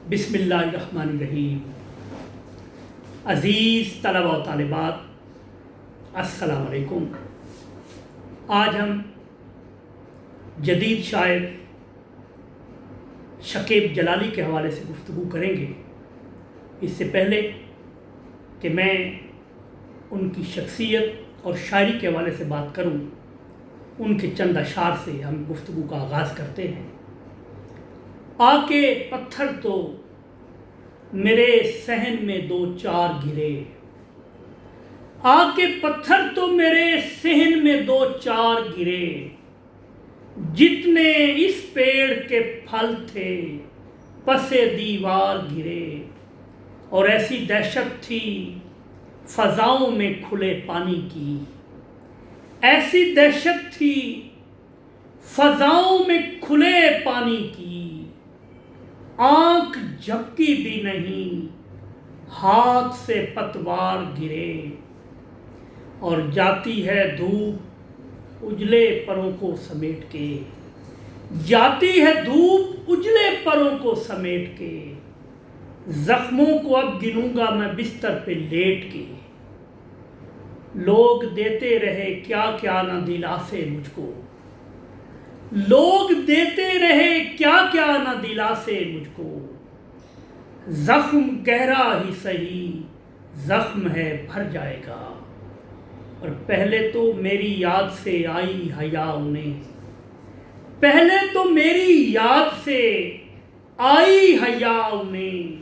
بسم اللہ الرحمن الرحیم۔ عزیز طلبہ و طالبات، السلام علیکم۔ آج ہم جدید شاعر شکیب جلالی کے حوالے سے گفتگو کریں گے۔ اس سے پہلے کہ میں ان کی شخصیت اور شاعری کے حوالے سے بات کروں، ان کے چند اشعار سے ہم گفتگو کا آغاز کرتے ہیں۔ آ کے پتھر تو میرے صحن میں دو چار گرے، آ کے پتھر تو میرے صحن میں دو چار گرے، جتنے اس پیڑ کے پھل تھے پسے دیوار گرے، اور ایسی دہشت تھی فضاؤں میں کھلے پانی کی، ایسی دہشت تھی فضاؤں میں کھلے پانی کی، آنکھ جھپکی بھی نہیں ہاتھ سے پتوار گرے، اور جاتی ہے دھوپ اجلے پروں کو سمیٹ کے، جاتی ہے دھوپ اجلے پروں کو سمیٹ کے، زخموں کو اب گنوں گا میں بستر پہ لیٹ کے، لوگ دیتے رہے کیا کیا نہ دلاسے مجھ کو، لوگ دیتے رہے کیا کیا نہ دلاسے مجھ کو، زخم گہرا ہی سہی زخم ہے بھر جائے گا، اور پہلے تو میری یاد سے آئی حیا انہیں، پہلے تو میری یاد سے آئی حیا انہیں،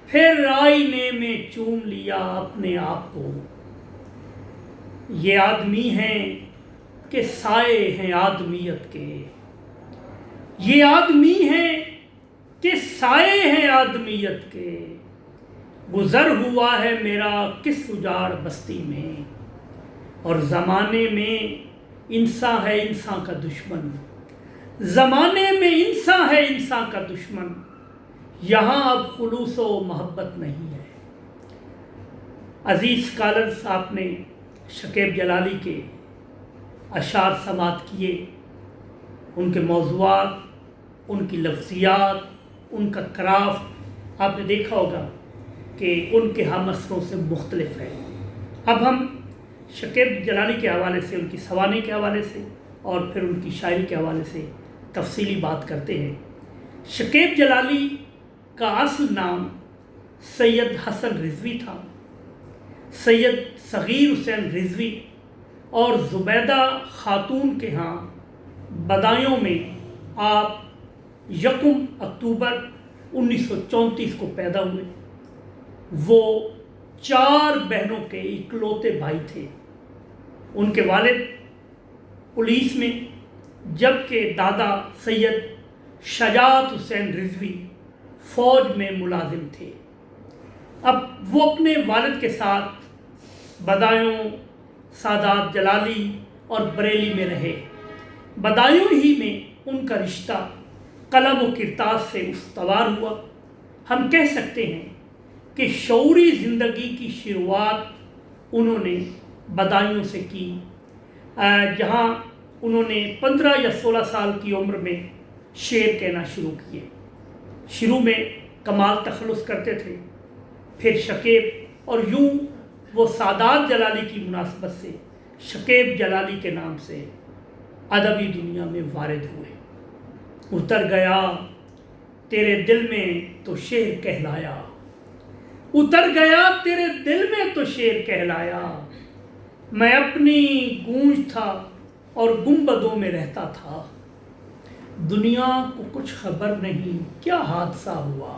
پھر آئینے میں چوم لیا اپنے آپ کو، یہ آدمی ہیں کہ سائے ہیں آدمیت کے، یہ آدمی ہیں کہ سائے ہیں آدمیت کے، گزر ہوا ہے میرا کس اجاڑ بستی میں، اور زمانے میں انسان ہے انسان کا دشمن، زمانے میں انسان ہے انسان کا دشمن، یہاں اب خلوص و محبت نہیں ہے۔ عزیز اسکالرز، آپ نے شکیب جلالی کے اشعار سماعت کیے، ان کے موضوعات، ان کی لفظیات، ان کا کرافٹ آپ نے دیکھا ہوگا کہ ان کے ہم اثروں سے مختلف ہے۔ اب ہم شکیب جلالی کے حوالے سے، ان کی سوانح کے حوالے سے اور پھر ان کی شاعری کے حوالے سے تفصیلی بات کرتے ہیں۔ شکیب جلالی کا اصل نام سید حسن رضوی تھا۔ سید صغیر حسین رضوی اور زبیدہ خاتون کے ہاں بدایوں میں آپ 1 اکتوبر 1934 کو پیدا ہوئے۔ وہ 4 بہنوں کے اکلوتے بھائی تھے۔ ان کے والد پولیس میں، جبکہ دادا سید شجاعت حسین رضوی فوج میں ملازم تھے۔ اب وہ اپنے والد کے ساتھ بدایوں، سادات جلالی اور بریلی میں رہے۔ بدایوں ہی میں ان کا رشتہ قلم و کرتاز سے استوار ہوا۔ ہم کہہ سکتے ہیں کہ شعوری زندگی کی شروعات انہوں نے بدایوں سے کی، جہاں انہوں نے 15 یا 16 سال کی عمر میں شعر کہنا شروع کیے۔ شروع میں کمال تخلص کرتے تھے، پھر شکیب، اور یوں وہ سادات جلالی کی مناسبت سے شکیب جلالی کے نام سے ادبی دنیا میں وارد ہوئے۔ اتر گیا تیرے دل میں تو شعر کہلایا، اتر گیا تیرے دل میں تو شعر کہلایا، میں اپنی گونج تھا اور گنبدوں میں رہتا تھا، دنیا کو کچھ خبر نہیں کیا حادثہ ہوا،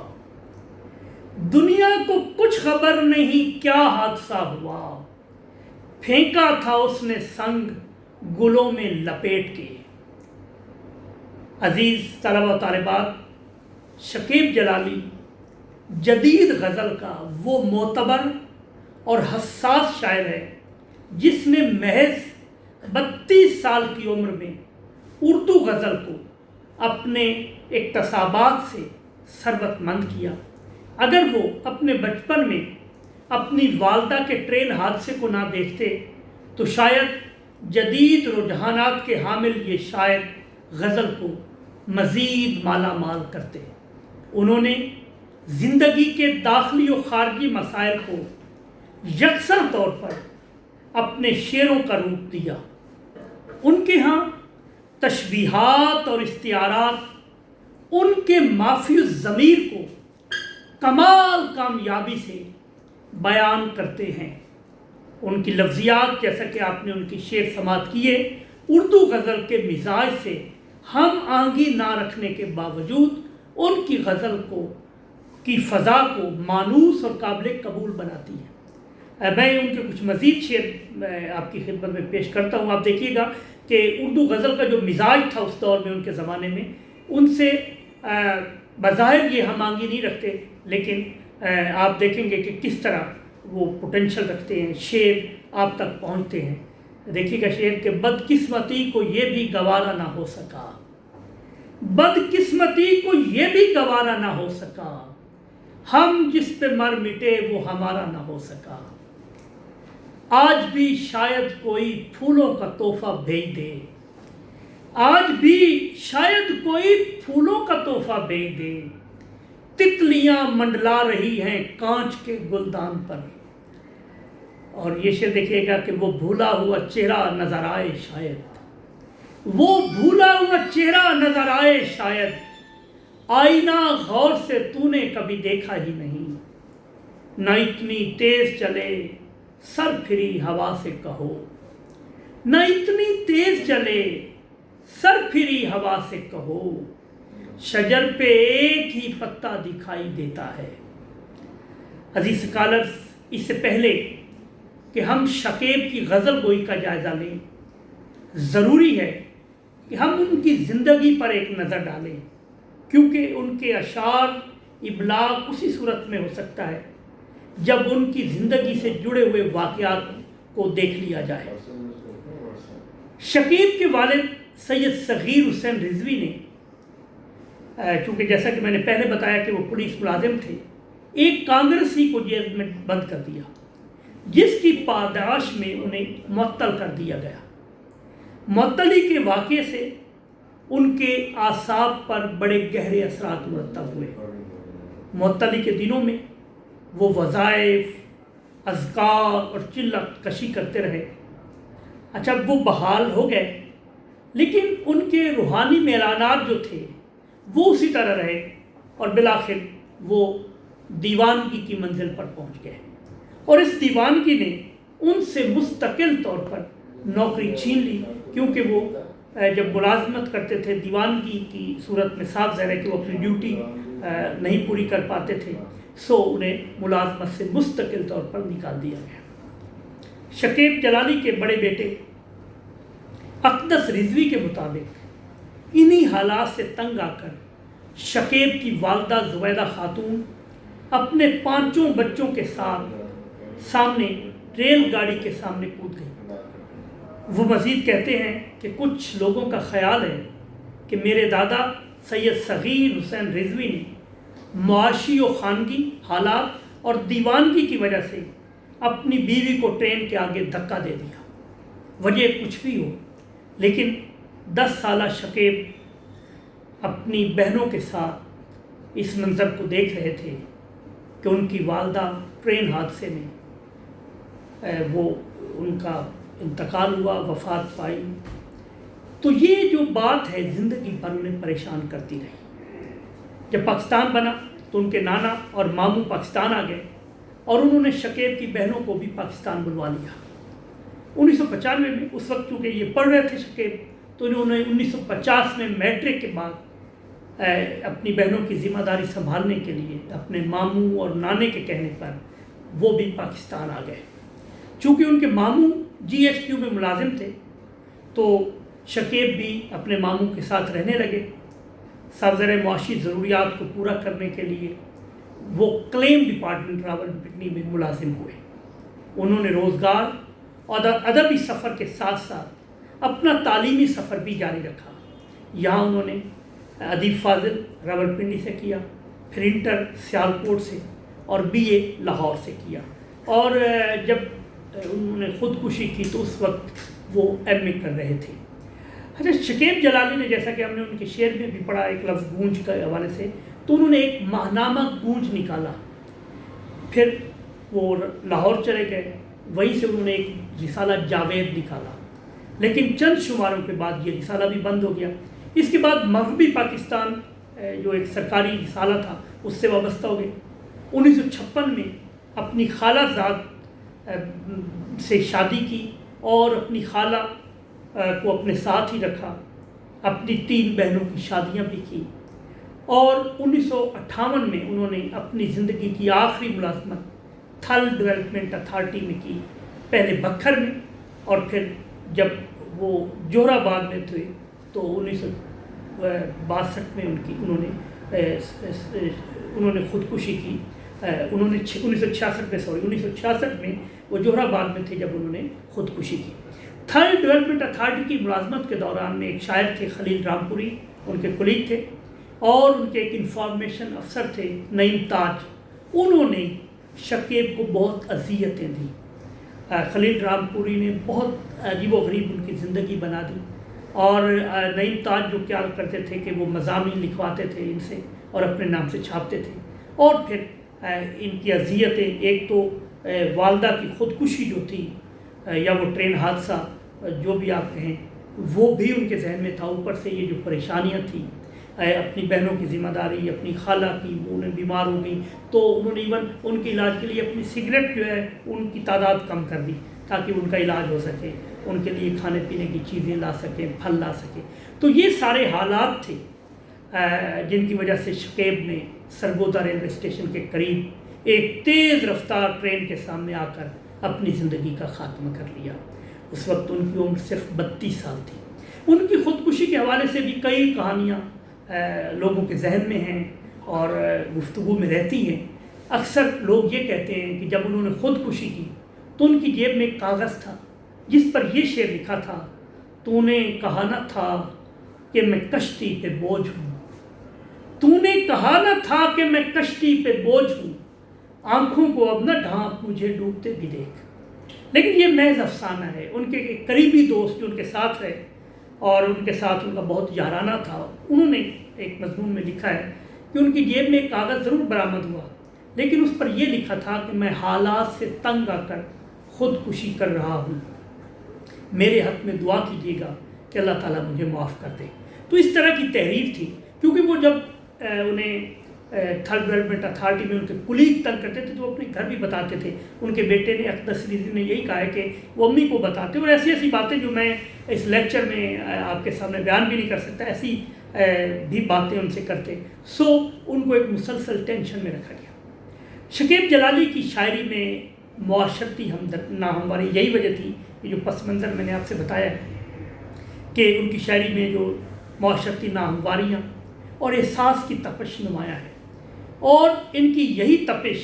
دنیا کو کچھ خبر نہیں کیا حادثہ ہوا، پھینکا تھا اس نے سنگ گلوں میں لپیٹ کے۔ عزیز طلبہ و طالبات، شکیب جلالی جدید غزل کا وہ معتبر اور حساس شاعر ہے جس نے محض 32 سال کی عمر میں اردو غزل کو اپنے اکتسابات سے ثروت مند کیا۔ اگر وہ اپنے بچپن میں اپنی والدہ کے ٹرین حادثے کو نہ دیکھتے تو شاید جدید رجحانات کے حامل یہ شاعر غزل کو مزید مالا مال کرتے۔ انہوں نے زندگی کے داخلی و خارجی مسائل کو یکساں طور پر اپنے شعروں کا روپ دیا۔ ان کے ہاں تشبیہات اور استعارات ان کے مافی الضمیر کو کمال کامیابی سے بیان کرتے ہیں۔ ان کی لفظیات، جیسا کہ آپ نے ان کی شعر سماعت کیے، اردو غزل کے مزاج سے ہم آہنگی نہ رکھنے کے باوجود ان کی غزل کی فضا کو مانوس اور قابل قبول بناتی ہے۔ میں ان کے کچھ مزید شعر آپ کی خدمت میں پیش کرتا ہوں۔ آپ دیکھیے گا کہ اردو غزل کا جو مزاج تھا اس دور میں، ان کے زمانے میں، ان سے بظاہر یہ ہم آہنگی نہیں رکھتے، لیکن آپ دیکھیں گے کہ کس طرح وہ پوٹینشل رکھتے ہیں، شعر آپ تک پہنچتے ہیں۔ دیکھیے گا شعر کہ بدقسمتی کو یہ بھی گوارا نہ ہو سکا، بدقسمتی کو یہ بھی گوارا نہ ہو سکا، ہم جس پہ مر مٹے وہ ہمارا نہ ہو سکا، آج بھی شاید کوئی پھولوں کا تحفہ بھیج دے، آج بھی شاید کوئی پھولوں کا تحفہ بھیج دے، تتلیاں منڈلا رہی ہیں کانچ کے گلدان پر۔ اور یہ شعر دیکھیے گا کہ وہ بھولا ہوا چہرہ نظر آئے شاید، وہ بھولا ہوا چہرہ نظر آئے شاید، آئینہ غور سے تو نے کبھی دیکھا ہی نہیں، نہ اتنی تیز چلے سر پھری ہوا سے کہو، نہ اتنی تیز چلے سر پھری ہوا سے کہو، شجر پہ ایک ہی پتا دکھائی دیتا ہے۔ عزیز اسکالرز، اس سے پہلے کہ ہم شکیب کی غزل گوئی کا جائزہ لیں، ضروری ہے کہ ہم ان کی زندگی پر ایک نظر ڈالیں، کیونکہ ان کے اشعار ابلاغ اسی صورت میں ہو سکتا ہے جب ان کی زندگی سے جڑے ہوئے واقعات کو دیکھ لیا جائے۔ شکیب کے والد سید صغیر حسین رضوی نے، چونکہ جیسا کہ میں نے پہلے بتایا کہ وہ پولیس ملازم تھے، ایک کانگریسی کو جیل میں بند کر دیا، جس کی پاداش میں انہیں معطل کر دیا گیا۔ معطلی کے واقعے سے ان کے اعصاب پر بڑے گہرے اثرات مرتب ہوئے۔ معطلی کے دنوں میں وہ وظائف، اذکار اور چلت کشی کرتے رہے۔ اچھا، وہ بحال ہو گئے، لیکن ان کے روحانی میلانات جو تھے وہ اسی طرح رہے، اور بالآخر وہ دیوانگی کی منزل پر پہنچ گئے، اور اس دیوانگی نے ان سے مستقل طور پر نوکری چھین لی، کیونکہ وہ جب ملازمت کرتے تھے دیوانگی کی صورت میں صاف ظاہر ہے کہ وہ اپنی ڈیوٹی نہیں پوری کر پاتے تھے، سو انہیں ملازمت سے مستقل طور پر نکال دیا گیا۔ شکیب جلالی کے بڑے بیٹے اقدس رضوی کے مطابق انہی حالات سے تنگ آ کر شکیب کی والدہ زبیدہ خاتون اپنے 5 بچوں کے ساتھ سامنے ریل گاڑی کے سامنے کود گئی۔ وہ مزید کہتے ہیں کہ کچھ لوگوں کا خیال ہے کہ میرے دادا سید صغیر حسین رضوی نے معاشی و خانگی حالات اور دیوانگی کی وجہ سے اپنی بیوی کو ٹرین کے آگے دھکا دے دیا۔ وجہ کچھ بھی ہو، لیکن 10 سالہ شکیب اپنی بہنوں کے ساتھ اس منظر کو دیکھ رہے تھے کہ ان کی والدہ ٹرین حادثے میں وہ ان کا انتقال ہوا، وفات پائی۔ تو یہ جو بات ہے زندگی پر انہیں پریشان کرتی رہی۔ جب پاکستان بنا تو ان کے نانا اور ماموں پاکستان آ گئے، اور انہوں نے شکیب کی بہنوں کو بھی پاکستان بلوا لیا۔ 1995 میں، اس وقت چونکہ یہ پڑھ رہے تھے شکیب، تو انہوں نے 1950 میں میٹرک کے بعد اپنی بہنوں کی ذمہ داری سنبھالنے کے لیے اپنے ماموں اور نانے کے کہنے پر وہ بھی پاکستان آ گئے۔ چونکہ ان کے ماموں GHQ میں ملازم تھے، تو شکیب بھی اپنے ماموں کے ساتھ رہنے لگے۔ سرزر معاشی ضروریات کو پورا کرنے کے لیے وہ کلیم ڈپارٹمنٹ راولپنڈی میں ملازم ہوئے۔ انہوں نے روزگار اور ادبی سفر کے ساتھ ساتھ اپنا تعلیمی سفر بھی جاری رکھا۔ یہاں انہوں نے ادیب فاضل راولپنڈی سے کیا، پھر انٹر سیالکوٹ سے، اور BA لاہور سے کیا، اور جب انہوں نے خودکشی کی تو اس وقت وہ MA کر رہے تھے۔ اچھا، شکیب جلالی نے، جیسا کہ ہم نے ان کے شعر میں بھی پڑھا ایک لفظ گونج کے حوالے سے، تو انہوں نے ایک ماہنامہ گونج نکالا، پھر وہ لاہور چلے گئے، وہیں سے انہوں نے ایک رسالہ جاوید نکالا، لیکن چند شماروں کے بعد یہ رسالہ بھی بند ہو گیا۔ اس کے بعد مغربی پاکستان جو ایک سرکاری رسالہ تھا اس سے وابستہ ہو گئے۔ 1956 میں اپنی خالہ زاد سے شادی کی اور اپنی خالہ کو اپنے ساتھ ہی رکھا، اپنی 3 بہنوں کی شادیاں بھی کی، اور 1958 میں انہوں نے اپنی زندگی کی آخری ملازمت تھل ڈیولپمنٹ اتھارٹی میں کی، پہلے بکھر میں، اور پھر جب وہ جوہر آباد میں تھے تو 1962 میں انہوں نے خودکشی کی۔ 1966 میں وہ جوہر آباد میں تھے جب انہوں نے خودکشی کی۔ تھل ڈیولپمنٹ اتھارٹی کی ملازمت کے دوران میں ایک شاعر تھے خلیل رام پوری، ان کے کلیگ تھے، اور ان کے ایک انفارمیشن افسر تھے نعیم تاج، انہوں نے شکیب کو بہت اذیتیں دیں۔ خلیل رام پوری نے بہت عجیب و غریب ان کی زندگی بنا دی، اور نعیم تاج جو کیا کرتے تھے کہ وہ مضامین لکھواتے تھے ان سے اور اپنے نام سے چھاپتے تھے، اور پھر ان کی اذیتیں، ایک تو والدہ کی خودکشی جو تھی یا وہ ٹرین حادثہ جو بھی آپ کہیں وہ بھی ان کے ذہن میں تھا، اوپر سے یہ جو پریشانیاں تھیں، اپنی بہنوں کی ذمہ داری، اپنی خالہ کی، وہ انہیں بیمار ہو گئی تو انہوں نے ایون ان کے علاج کے لیے اپنی سگریٹ جو ہے ان کی تعداد کم کر دی تاکہ ان کا علاج ہو سکے، ان کے لیے کھانے پینے کی چیزیں لا سکیں، پھل لا سکیں۔ تو یہ سارے حالات تھے جن کی وجہ سے شکیب نے سرگودا ریلوے اسٹیشن کے قریب ایک تیز رفتار ٹرین کے سامنے آ کر اپنی زندگی کا خاتمہ کر لیا۔ اس وقت ان کی عمر صرف 32 سال تھی۔ ان کی خودکشی کے حوالے سے بھی کئی کہانیاں لوگوں کے ذہن میں ہیں اور گفتگو میں رہتی ہیں۔ اکثر لوگ یہ کہتے ہیں کہ جب انہوں نے خودکشی کی تو ان کی جیب میں ایک کاغذ تھا جس پر یہ شعر لکھا تھا، تو نے کہا نہ تھا کہ میں کشتی پہ بوجھ ہوں، تو نے کہا نہ تھا کہ میں کشتی پہ بوجھ ہوں، آنکھوں کو اب نہ ڈھانپ مجھے ڈوبتے بھی دیکھ۔ لیکن یہ محض افسانہ ہے۔ ان کے ایک قریبی دوست جو ان کے ساتھ رہے اور ان کے ساتھ ان کا بہت یارانہ تھا، انہوں نے ایک مضمون میں لکھا ہے کہ ان کی جیب میں ایک کاغذ ضرور برآمد ہوا، لیکن اس پر یہ لکھا تھا کہ میں حالات سے تنگ آ کر خودکشی کر رہا ہوں، میرے حق میں دعا کیجیے گا کہ اللہ تعالیٰ مجھے معاف کر دے۔ تو اس طرح کی تحریر تھی، کیونکہ وہ جب انہیں تھل ڈیولپمنٹ اتھارٹی میں ان کے کلیگ تنگ کرتے تھے تو وہ اپنے گھر بھی بتاتے تھے۔ ان کے بیٹے نے اقدس سلیزی نے یہی کہا ہے کہ وہ امی کو بتاتے، اور ایسی ایسی باتیں جو میں اس لیکچر میں آپ کے سامنے بیان بھی نہیں کر سکتا، ایسی بھی باتیں ان سے کرتے، سو ان کو ایک مسلسل ٹینشن میں رکھا گیا۔ شکیب جلالی کی شاعری میں معاشرتی ناہمواری یہی وجہ تھی، یہ جو پس منظر میں نے آپ سے بتایا ہے کہ ان کی شاعری میں جو معاشرتی ناہمواریاں اور احساس کی تپش نمایاں ہے، اور ان کی یہی تپش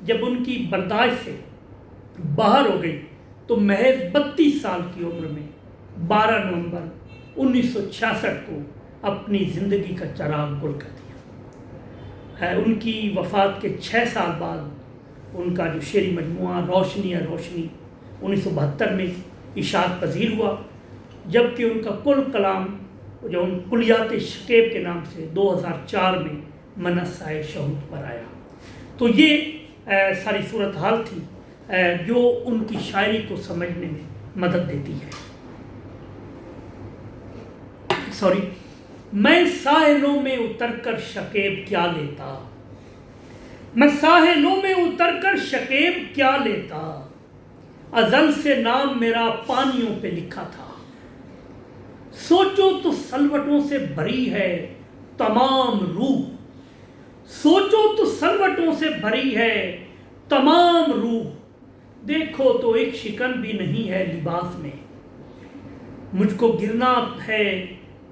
جب ان کی برداشت سے باہر ہو گئی تو محض 32 سال کی عمر میں 12 نومبر 1966 کو اپنی زندگی کا چراغ گل کر دیا۔ ان کی وفات کے 6 سال بعد ان کا جو شعری مجموعہ روشنی ہے روشنی 1972 میں اشاعت پذیر ہوا، جبکہ ان کا کل کلام جو ان کلیات شکیب کے نام سے 2004 میں منصۂ شہود پر آیا۔ تو یہ ساری صورتحال تھی جو ان کی شاعری کو سمجھنے میں مدد دیتی ہے۔ میں ساحلوں میں اتر کر شکیب کیا لیتا، میں ساحلوں میں اتر کر شکیب کیا لیتا، ازل سے نام میرا پانیوں پہ لکھا تھا، سوچو تو سلوٹوں سے بھری ہے تمام روح، سوچو تو سلوٹوں سے بھری ہے تمام روح، دیکھو تو ایک شکن بھی نہیں ہے لباس میں، مجھ کو گرنا ہے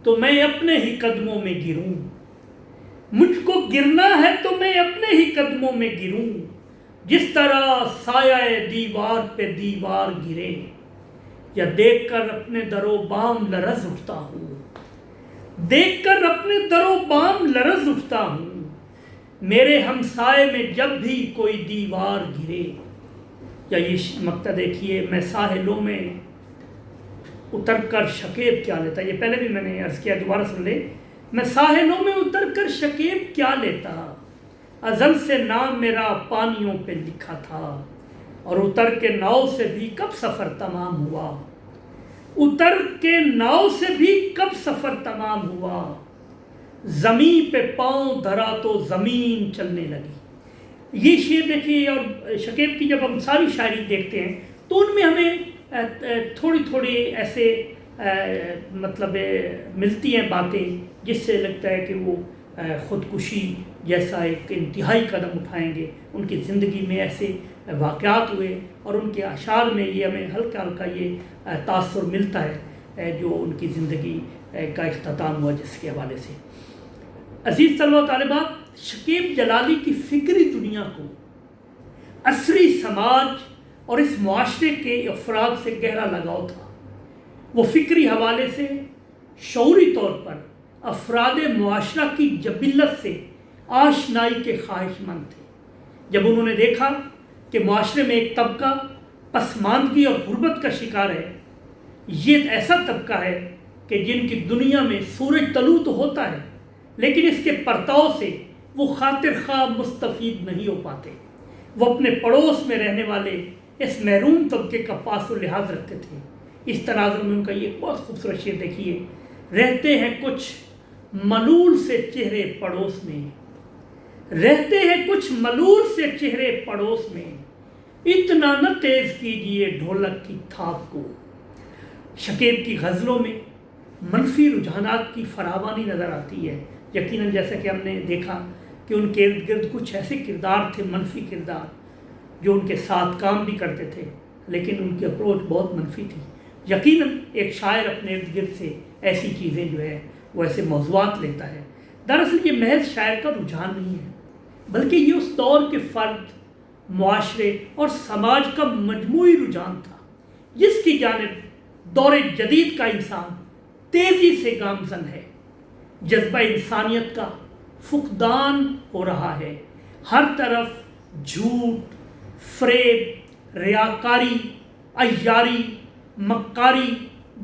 تو میں اپنے ہی قدموں میں گروں، مجھ کو گرنا ہے تو میں اپنے ہی قدموں میں گروں، جس طرح سایہ دیوار پہ دیوار گرے، یا دیکھ کر اپنے در و بام لرز اٹھتا ہوں، دیکھ کر اپنے در و بام لرز اٹھتا ہوں، میرے ہمسائے میں جب بھی کوئی دیوار گرے۔ یا یہ مقطع دیکھیے، میں ساحلوں میں اتر کر شکیب کیا لیتا، یہ پہلے بھی میں نے عرض کیا، دوبارہ سن لے میں ساحلوں میں اتر کر شکیب کیا لیتا، ازل سے نام میرا پانیوں پہ لکھا تھا، اور اتر کے ناؤ سے بھی کب سفر تمام ہوا، اتر کے ناؤ سے بھی کب سفر تمام ہوا، زمین پہ پاؤں دھرا تو زمین چلنے لگی۔ یہ شعر دیکھیے، اور شکیب کی جب ہم ساری شاعری دیکھتے ہیں تو ان میں ہمیں تھوڑی تھوڑی ایسے مطلب ملتی ہیں باتیں جس سے لگتا ہے کہ وہ خودکشی جیسا ایک انتہائی قدم اٹھائیں گے۔ ان کی زندگی میں ایسے واقعات ہوئے اور ان کے اشعار میں یہ ہمیں ہلکا ہلکا یہ تاثر ملتا ہے جو ان کی زندگی کا اختتام ہوا جس کے حوالے سے۔ عزیز طلبہ و طالبات، شکیب جلالی کی فکری دنیا کو عصری سماج اور اس معاشرے کے افراد سے گہرا لگاؤ تھا۔ وہ فکری حوالے سے شعوری طور پر افراد معاشرہ کی جبلت سے آشنائی کے خواہش مند تھے۔ جب انہوں نے دیکھا کہ معاشرے میں ایک طبقہ پسماندگی اور غربت کا شکار ہے، یہ ایسا طبقہ ہے کہ جن کی دنیا میں سورج طلوع تو ہوتا ہے لیکن اس کے پرتاؤ سے وہ خاطر خواہ مستفید نہیں ہو پاتے، وہ اپنے پڑوس میں رہنے والے اس محروم طبقے کا پاس و لحاظ رکھتے تھے۔ اس تناظر میں ان کا یہ بہت خوبصورت شعر دیکھیے، رہتے ہیں کچھ ملول سے چہرے پڑوس میں، رہتے ہیں کچھ ملول سے چہرے پڑوس میں، اتنا نہ تیز کیجئے ڈھولک کی تھاپ کو۔ شکیب کی غزلوں میں منفی رجحانات کی فراوانی نظر آتی ہے۔ یقیناً جیسا کہ ہم نے دیکھا کہ ان کے ارد گرد کچھ ایسے کردار تھے، منفی کردار، جو ان کے ساتھ کام بھی کرتے تھے لیکن ان کی اپروچ بہت منفی تھی۔ یقیناً ایک شاعر اپنے ارد گرد سے ایسی چیزیں جو ہے وہ ایسے موضوعات لیتا ہے۔ دراصل یہ محض شاعر کا رجحان نہیں ہے بلکہ یہ اس دور کے فرد، معاشرے اور سماج کا مجموعی رجحان تھا جس کی جانب دور جدید کا انسان تیزی سے گامزن ہے۔ جذبہ انسانیت کا فقدان ہو رہا ہے، ہر طرف جھوٹ، فریب، ریاکاری، عیاری، مکاری،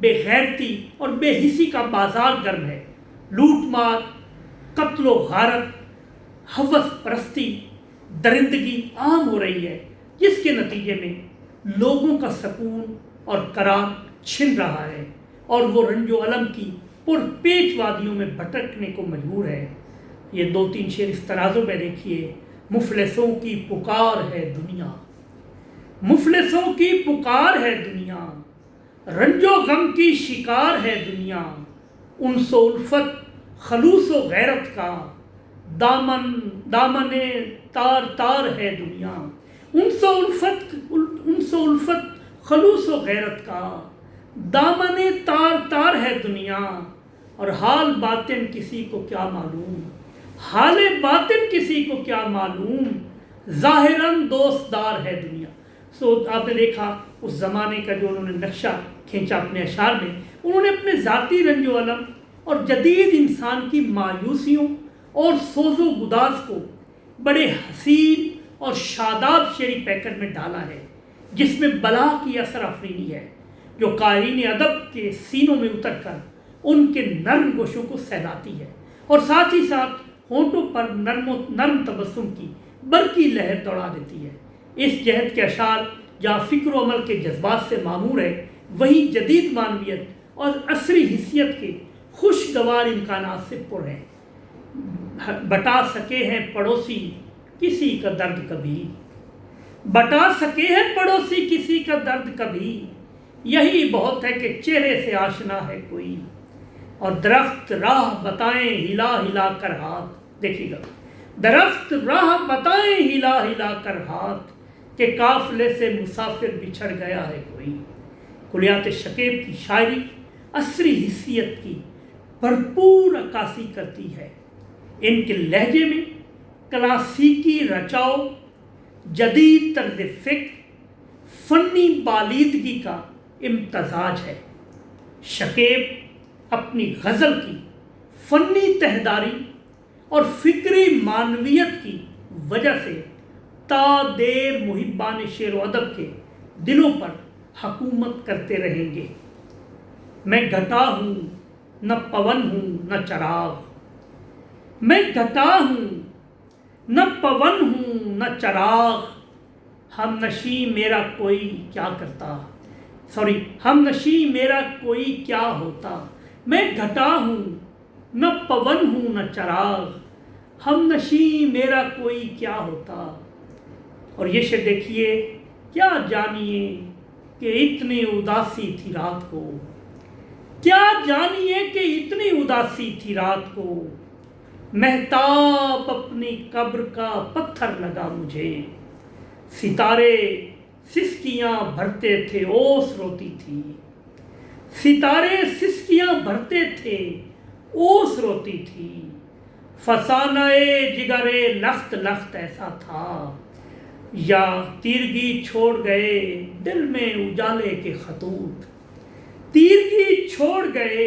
بے غیرتی اور بے حسی کا بازار گرم ہے۔ لوٹ مار، قتل و غارت، ہوس پرستی، درندگی عام ہو رہی ہے جس کے نتیجے میں لوگوں کا سکون اور قرار چھن رہا ہے اور وہ رنج و الم کی پرپیچ وادیوں میں بھٹکنے کو مجبور ہے۔ یہ دو تین شعر اس تناظر میں دیکھیے، مفلسوں کی پکار ہے دنیا، مفلسوں کی پکار ہے دنیا، رنج و غم کی شکار ہے دنیا، انس و الفت خلوص و غیرت کا دامن تار تار ہے دنیا، انس و الفت خلوص و غیرت کا دامن تار تار ہے دنیا، اور حال باطن کسی کو کیا معلوم، حال باطن کسی کو کیا معلوم، ظاہراً دوستدار ہے دنیا۔ آپ نے دیکھا اس زمانے کا جو انہوں نے نقشہ کھینچا اپنے اشعار میں، انہوں نے اپنے ذاتی رنج و الم اور جدید انسان کی مایوسیوں اور سوز و گداز کو بڑے حسین اور شاداب شعری پیکر میں ڈالا ہے جس میں بلا کی اثر افرینی ہے جو قارئین ادب کے سینوں میں اتر کر ان کے نرم گوشوں کو سہلاتی ہے اور ساتھ ہی ساتھ ہونٹوں پر نرم تبسم کی برقی لہر دوڑا دیتی ہے۔ اس جہد کے اشعار جہاں فکر و عمل کے جذبات سے معمور ہے، وہیں جدید معنویت اور عصری حیثیت کے خوشگوار امکانات سے پر ہیں۔ بٹا سکے ہیں پڑوسی کسی کا درد کبھی، بٹا سکے ہیں پڑوسی کسی کا درد کبھی، یہی بہت ہے کہ چہرے سے آشنا ہے کوئی، اور درخت راہ بتائیں ہلا ہلا کر ہاتھ۔ دیکھیے گا، درخت راہ بتائیں ہلا ہلا کر ہاتھ، کہ قافلے سے مسافر بچھڑ گیا ہے کوئی۔ کلیات شکیب کی شاعری عصری حیثیت کی بھرپور عکاسی کرتی ہے۔ ان کے لہجے میں کلاسیکی رچاؤ، جدید طرز فکر، فنی بالیدگی کا امتزاج ہے۔ شکیب اپنی غزل کی فنی تہداری اور فکری معنویت کی وجہ سے تا دیر محبان شعر و ادب کے دلوں پر حکومت کرتے رہیں گے۔ میں گھٹا ہوں نہ پون ہوں نہ چراغ، میں گھٹا ہوں نہ پون ہوں نہ چراغ، ہم نشیں میرا کوئی کیا کرتا، ہم نشیں میرا کوئی کیا ہوتا، میں گھٹا ہوں نہ پون ہوں نہ چراغ، ہم نشیں میرا کوئی کیا ہوتا۔ اور یہ شعر دیکھیے، کیا جانیے کہ اتنی اداسی تھی رات کو، کیا جانیے کہ اتنی اداسی تھی رات کو، مہتاب اپنی قبر کا پتھر لگا مجھے، ستارے سسکیاں بھرتے تھے اوس روتی تھی، ستارے سسکیاں بھرتے تھے اوس روتی تھی، فسانہ جگر لخت لخت ایسا تھا، یا تیرگی چھوڑ گئے دل میں اجالے کے خطوط، تیرگی چھوڑ گئے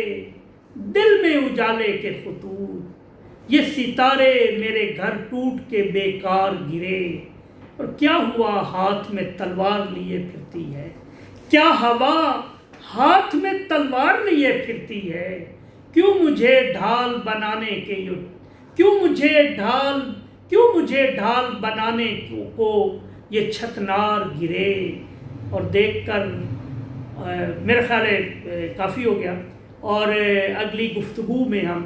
دل میں اجالے کے خطوط، یہ ستارے میرے گھر ٹوٹ کے بیکار گرے، اور کیا ہوا ہاتھ میں تلوار لیے پھرتی ہے، کیا ہوا ہاتھ میں تلوار لیے پھرتی ہے، کیوں مجھے ڈھال بنانے کے کیوں مجھے ڈھال بنانے کو یہ چھتنار گرے۔ اور دیکھ کر میرا خیال ہے کافی ہو گیا، اور اگلی گفتگو میں ہم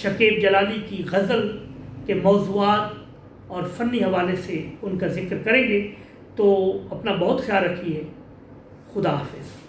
شکیب جلالی کی غزل کے موضوعات اور فنی حوالے سے ان کا ذکر کریں گے۔ تو اپنا بہت خیال رکھیے، خدا حافظ۔